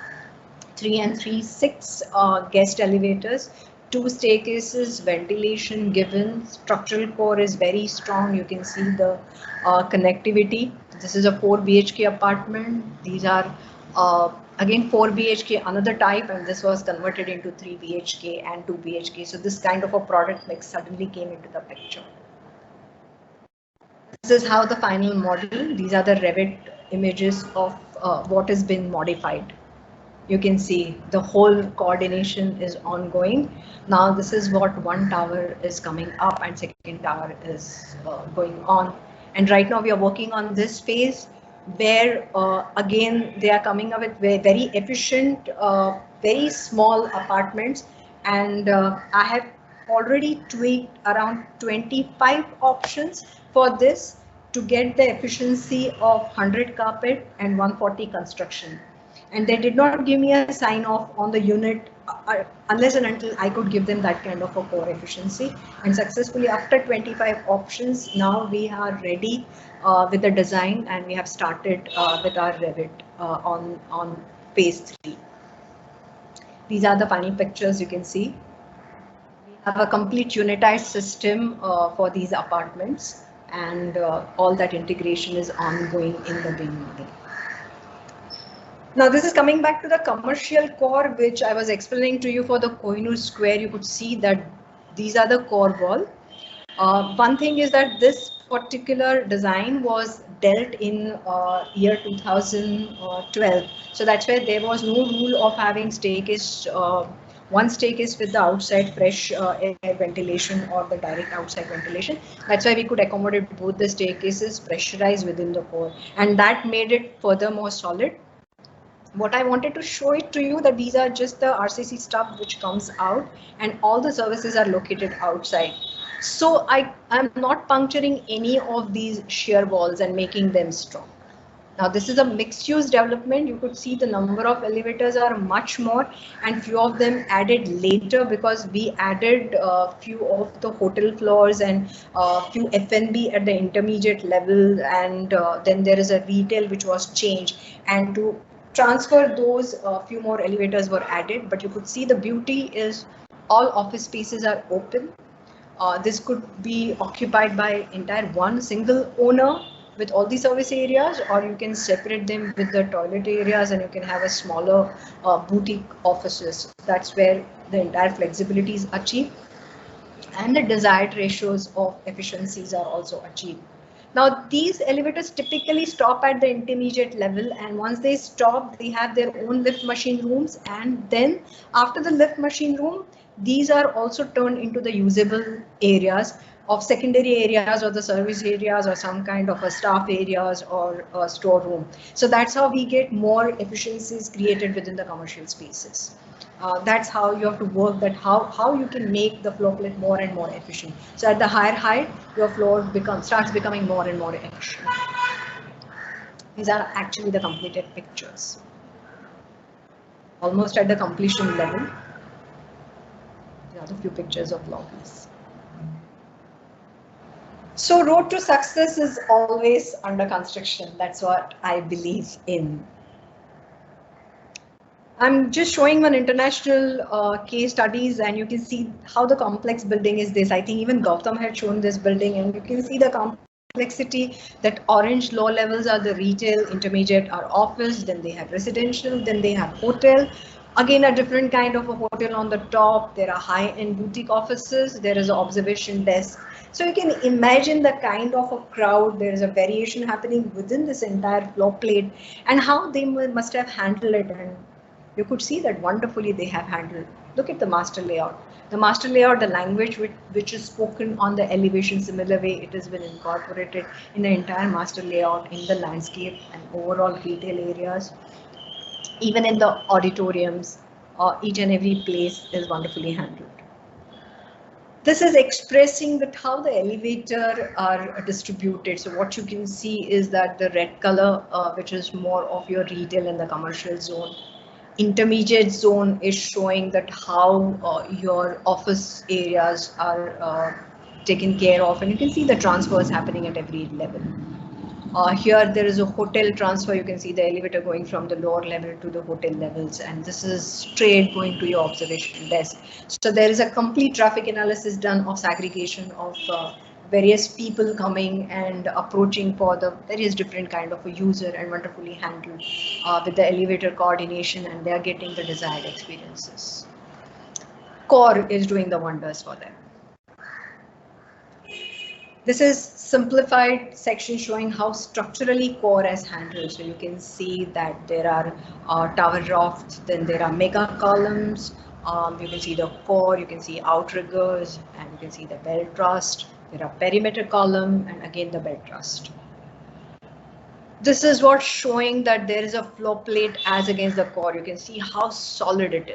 3 and 3, 6 guest elevators, 2 staircases, ventilation given, structural core is very strong. You can see the connectivity. This is a 4 BHK apartment. These are again 4 BHK, another type, and this was converted into 3 BHK and 2 BHK. So this kind of a product mix suddenly came into the picture. This is how the final model, these are the Revit images of what has been modified. You can see the whole coordination is ongoing. Now this is what one tower is coming up and second tower is going on. And right now we are working on this phase where again they are coming up with very efficient, very small apartments. And I have already tweaked around 25 options for this to get the efficiency of 100 carpet and 140 construction. And they did not give me a sign off on the unit unless and until I could give them that kind of a core efficiency. And successfully after 25 options, now we are ready with the design, and we have started with our Revit on phase 3. These are the final pictures you can see. We have a complete unitized system for these apartments, and all that integration is ongoing in the BIM model. Now this is coming back to the commercial core, which I was explaining to you for the Kohinoor Square. You could see that these are the core wall. One thing is that this particular design was dealt in year 2012. So that's why there was no rule of having staircase, one staircase with the outside fresh air ventilation or the direct outside ventilation. That's why we could accommodate both the staircases pressurized within the core, and that made it further more solid. What I wanted to show it to you that these are just the RCC stuff which comes out, and all the services are located outside. So I'm not puncturing any of these shear walls and making them strong. Now this is a mixed use development. You could see the number of elevators are much more, and few of them added later because we added few of the hotel floors and few F&B at the intermediate level, and then there is a retail which was changed, and to transfer those few more elevators were added. But you could see the beauty is all office spaces are open. This could be occupied by entire one single owner with all the service areas, or you can separate them with the toilet areas and you can have a smaller boutique offices. That's where the entire flexibility is achieved, and the desired ratios of efficiencies are also achieved. Now these elevators typically stop at the intermediate level, and once they stop, they have their own lift machine rooms, and then after the lift machine room, these are also turned into the usable areas of secondary areas or the service areas or some kind of a staff areas or a storeroom. So that's how we get more efficiencies created within the commercial spaces. That's how you have to work, that how you can make the floor plate more and more efficient. So at the higher height, your floor starts becoming more and more efficient. These are actually the completed pictures. Almost at the completion level. There are a few pictures of lobbies. So road to success is always under construction. That's what I believe in. I'm just showing one international case studies, and you can see how the complex building is this. I think even Gautam had shown this building, and you can see the complexity. That orange low levels are the retail, intermediate are office, then they have residential, then they have hotel. Again, a different kind of a hotel on the top. There are high-end boutique offices. There is an observation desk. So you can imagine the kind of a crowd. There is a variation happening within this entire floor plate, and how they must have handled it. And you could see that wonderfully they have handled. Look at the master layout. The master layout, the language which is spoken on the elevation, similar way it has been incorporated in the entire master layout, in the landscape and overall retail areas. Even in the auditoriums, each and every place is wonderfully handled. This is expressing that how the elevator are distributed. So what you can see is that the red color, which is more of your retail and the commercial zone. Intermediate zone is showing that how your office areas are taken care of, and you can see the transfers happening at every level. Here there is a hotel transfer. You can see the elevator going from the lower level to the hotel levels, and this is straight going to your observation desk. So there is a complete traffic analysis done of segregation of various people coming and approaching for the various different kind of a user, and wonderfully handled with the elevator coordination, and they are getting the desired experiences. Core is doing the wonders for them. This is simplified section showing how structurally core is handled. So you can see that there are tower rafts, then there are mega columns. You can see the core, you can see outriggers, and you can see the belt truss. There are perimeter column, and again the belt truss. This is what's showing that there is a floor plate as against the core. You can see how solid it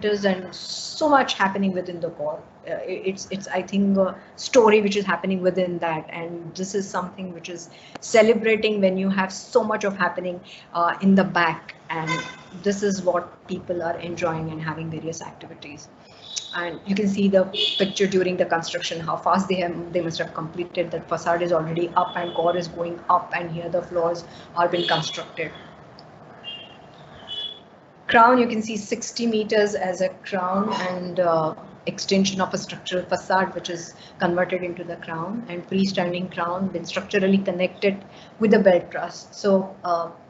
is, and so much happening within the core. It's I think a story which is happening within that, and this is something which is celebrating when you have so much of happening in the back, and this is what people are enjoying and having various activities. And you can see the picture during the construction, how fast they must have completed. That facade is already up and core is going up, and here the floors are being constructed. Crown, you can see 60 meters as a crown, and extension of a structural facade which is converted into the crown, and freestanding crown been structurally connected with the belt truss. So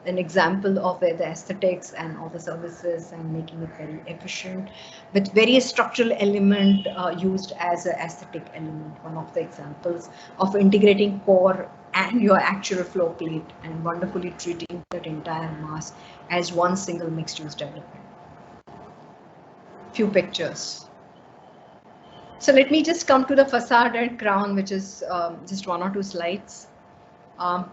an example of where the aesthetics and all the services and making it very efficient with various structural element used as an aesthetic element. One of the examples of integrating core and your actual floor plate and wonderfully treating that entire mass as one single mixed use development. Few pictures. So let me just come to the facade and crown, which is just 1 or 2 slides.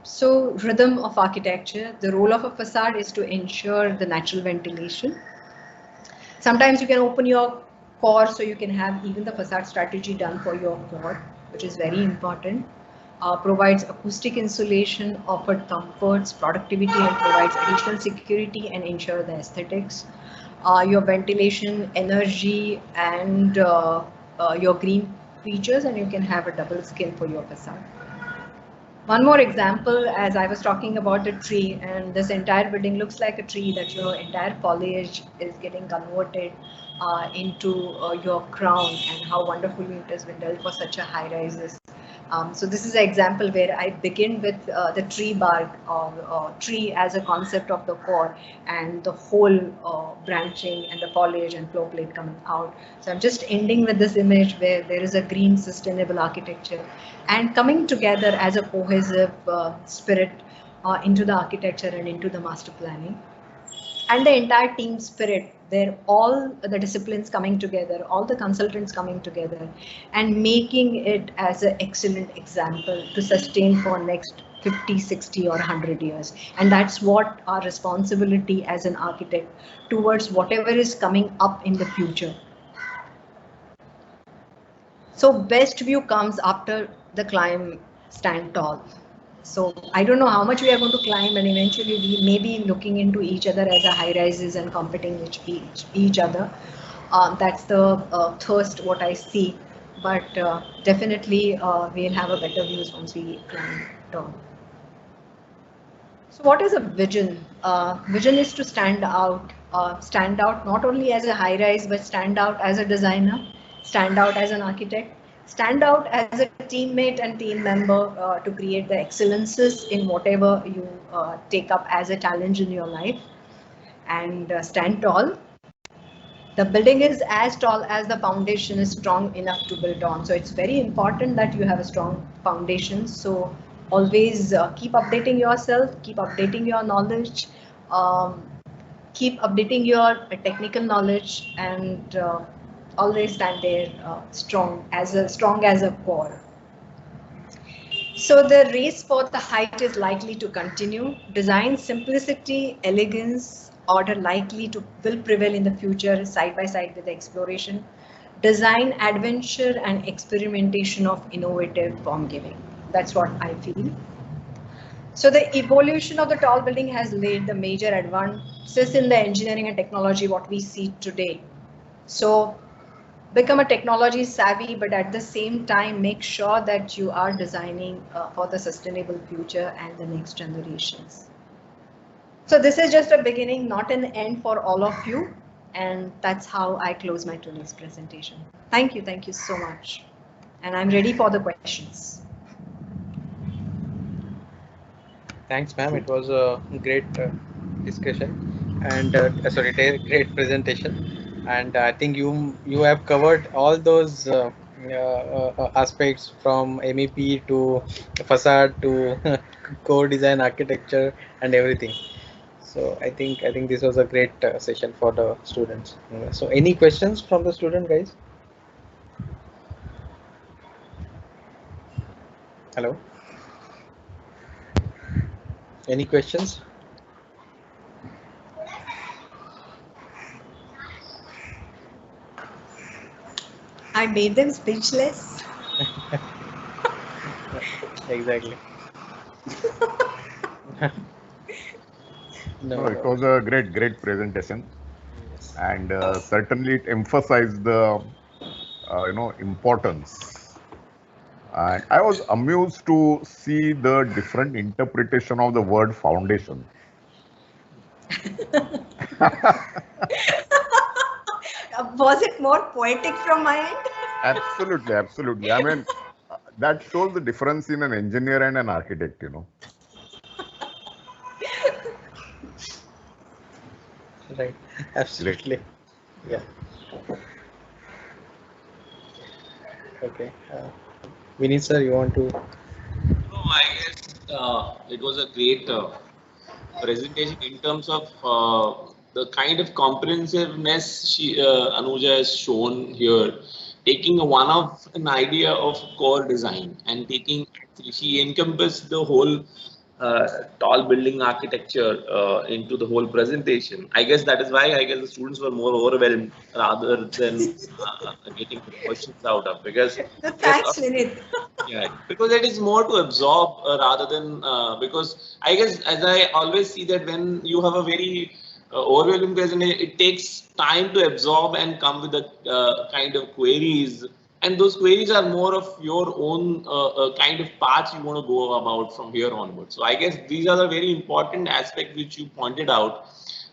So rhythm of architecture, the role of a facade is to ensure the natural ventilation. Sometimes you can open your core, so you can have even the facade strategy done for your core, which is very important. Provides acoustic insulation, offered comforts, productivity, and provides additional security and ensure the aesthetics. Your ventilation, energy, and your green features, and you can have a double skin for your facade. One more example, as I was talking about the tree, and this entire building looks like a tree, that your entire foliage is getting converted into your crown, and how wonderfully it has been done for such a high rises. So this is an example where I begin with the tree bark or tree as a concept of the core, and the whole branching and the foliage and floor plate coming out. So I'm just ending with this image where there is a green sustainable architecture and coming together as a cohesive spirit into the architecture and into the master planning. And the entire team spirit, where all the disciplines coming together, all the consultants coming together, and making it as an excellent example to sustain for next 50, 60 or 100 years. And that's what our responsibility as an architect towards whatever is coming up in the future. So best view comes after the climb stand tall. So I don't know how much we are going to climb, and eventually we may be looking into each other as a high rises and competing with each other. That's the thirst what I see, but definitely we'll have a better views once we climb tall. So what is a vision? Vision is to stand out not only as a high rise, but stand out as a designer, stand out as an architect, stand out as a teammate and team member to create the excellences in whatever you take up as a challenge in your life, and stand tall. The building is as tall as the foundation is strong enough to build on. So it's very important that you have a strong foundation. So always keep updating yourself, keep updating your knowledge, keep updating your technical knowledge, and always stand there strong as a core. So the race for the height is likely to continue. Design simplicity, elegance, order likely to will prevail in the future, side by side with the exploration. design, adventure, and experimentation of innovative form giving. That's what I feel. So the evolution of the tall building has laid the major advances in the engineering and technology what we see today. So become a technology savvy, but at the same time, make sure that you are designing for the sustainable future and the next generations. So this is just a beginning, not an end for all of you. And that's how I close my today's presentation. Thank you so much. And I'm ready for the questions. Thanks, ma'am. It was a great discussion and great presentation. And I think you have covered all those aspects from MEP to facade to core design, architecture, and everything. So I think this was a great session for the students. So any questions from the student, guys? Hello. Any questions? I made them speechless. Exactly. No, it was a great presentation, and certainly it emphasized the importance. And I was amused to see the different interpretation of the word foundation. Was it more poetic from my end? Absolutely. I mean, that shows the difference in an engineer and an architect, Right. Absolutely. Yeah. Okay. Vineet sir, you want to? No, I guess it was a great presentation in terms of the kind of comprehensiveness Anuja has shown here, taking an idea of core design and she encompassed the whole tall building architecture into the whole presentation. I guess that is why the students were more overwhelmed rather than getting the questions out of, because thanks, Vineet. yeah, because it is more to absorb rather than because I guess, as I always see, that when you have a very overwhelming presentation, it takes time to absorb and come with the kind of queries, and those queries are more of your own kind of path you want to go about from here onwards. So I guess these are the very important aspects which you pointed out.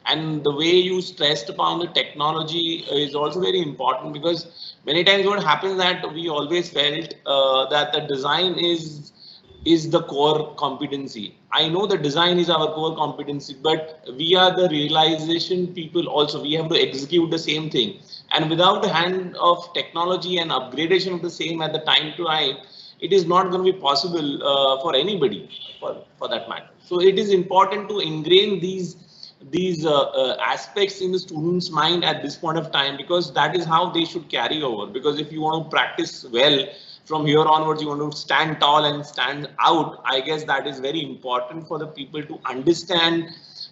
And the way you stressed upon the technology is also very important, because many times what happens that we always felt that the design is the core competency. I know the design is our core competency, but we are the realization people also. We have to execute the same thing. And without the hand of technology and upgradation of the same at the time to time, it is not going to be possible for anybody for that matter. So it is important to ingrain these aspects in the student's mind at this point of time, because that is how they should carry over. Because if you want to practice well from here onwards, you want to stand tall and stand out, I guess that is very important for the people to understand,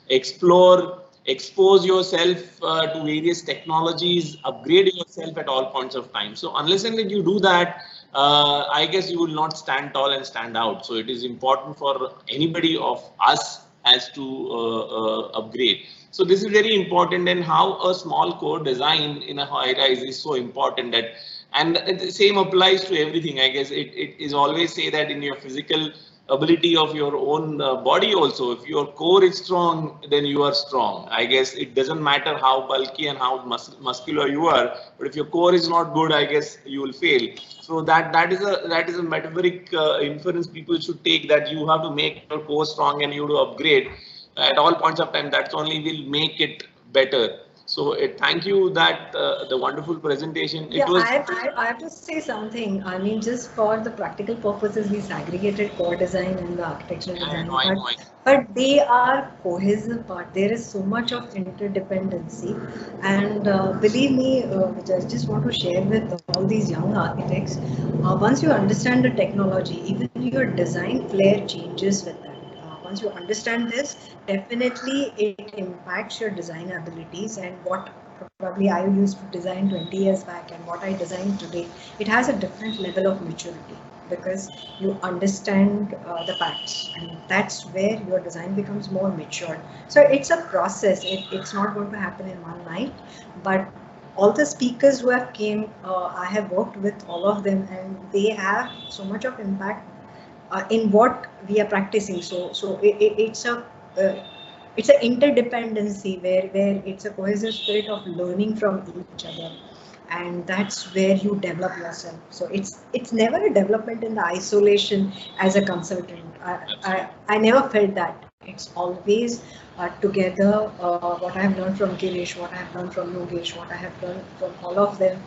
explore, expose yourself to various technologies, upgrade yourself at all points of time. So unless and when you do that, I guess you will not stand tall and stand out. So it is important for anybody of us as to upgrade. So this is very important, and how a small core design in a high rise is so important. That, and the same applies to everything. I guess it is always say that in your physical ability of your own body also, if your core is strong, then you are strong. I guess it doesn't matter how bulky and how muscular you are, but if your core is not good, I guess you will fail. So that is a metaphoric inference people should take, that you have to make your core strong and you have to upgrade at all points of time. That's only will make it better. So thank you that the wonderful presentation. Yeah, I have to say something. I mean, just for the practical purposes, we segregated core design and the architectural design part, but they are cohesive part. There is so much of interdependency, and believe me, which I just want to share with all these young architects. Once you understand the technology, even your design flair changes with that. Once you understand this, definitely it impacts your design abilities and what probably I used to design 20 years back and what I design today, it has a different level of maturity because you understand the facts, and that's where your design becomes more mature. So it's a process. It's not going to happen in one night, but all the speakers who have came, I have worked with all of them, and they have so much of impact in what we are practicing. So it's an interdependency where it's a cohesive spirit of learning from each other, and that's where you develop yourself. So it's never a development in the isolation as a consultant. I never felt that. It's always together. What I have learned from Girish, what I have learned from Yogesh, what I have learned from all of them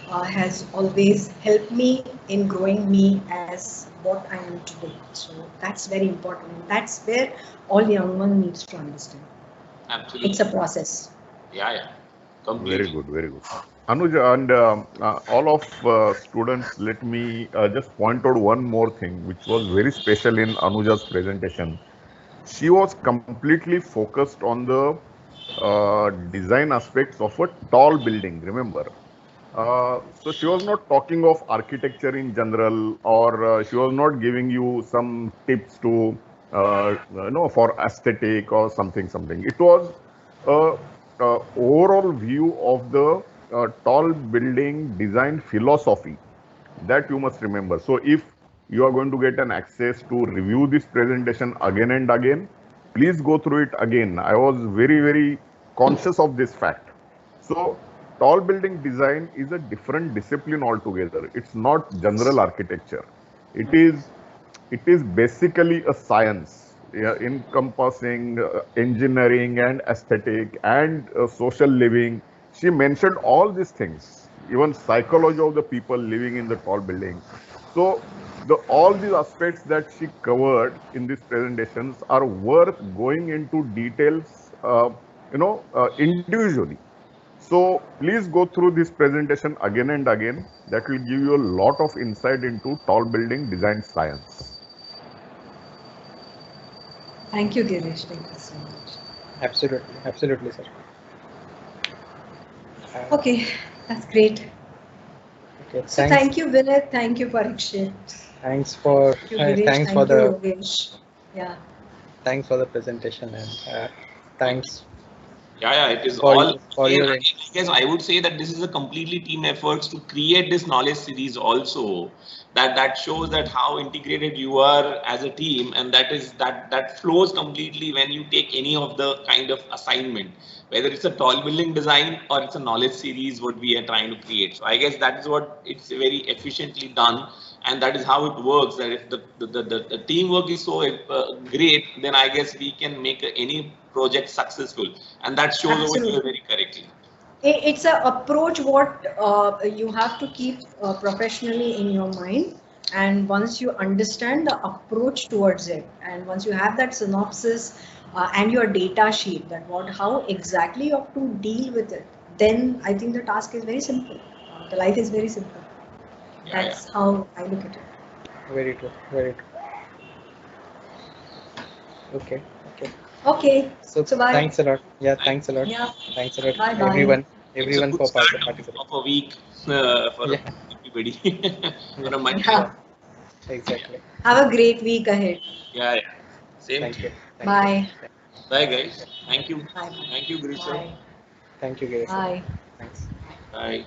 has always helped me in growing me as what I am today. So that's very important. That's where all young one needs to understand. Absolutely. It's a process. Yeah. Completely. Very good, very good. Anuj, and all of students, let me just point out one more thing, which was very special in Anuja's presentation. She was completely focused on the design aspects of a tall building, remember? So she was not talking of architecture in general, or she was not giving you some tips to, for aesthetic or something. It was a overall view of the tall building design philosophy that you must remember. So if you are going to get an access to review this presentation again and again, please go through it again. I was very, very conscious of this fact. So tall building design is a different discipline altogether. It's not general architecture. It is basically a science, encompassing engineering and aesthetic and social living. She mentioned all these things, even psychology of the people living in the tall building. So all these aspects that she covered in these presentations are worth going into details, individually. So please go through this presentation again and again. That will give you a lot of insight into tall building design science. Thank you, Girish. Thank you so much. Absolutely, sir. Okay, that's great. Okay, So thank you, Vinay. Thank you, Parikshit. Thanks for Thank you, Girish. thanks Thank for you, the Yogesh. Yeah. thanks for the presentation, and thanks Yeah, it is for all. your I guess I would say that this is a completely team efforts to create this knowledge series also. That shows that how integrated you are as a team, and that flows completely when you take any of the kind of assignment, whether it's a tall building design or it's a knowledge series what we are trying to create. So I guess that is what it's very efficiently done, and that is how it works. That if the teamwork is so great, then I guess we can make any project successful, and that shows over here very correctly. It's an approach what you have to keep professionally in your mind, and once you understand the approach towards it, and once you have that synopsis and your data sheet, that how exactly you have to deal with it, then I think the task is very simple. The life is very simple. That's how I look at it. Very true. Okay. So bye. Thanks a lot. Yeah, thanks a lot. Yeah. Thanks a lot, Bye. everyone for participating. Of a week for everybody. On a Monday. Yeah. Exactly. Have a great week ahead. Yeah. Same. Thank you. Bye. Bye, guys. Thank you. Bye. Thank you, Girish. Bye. Thank you, guys. Bye. Thanks. Bye.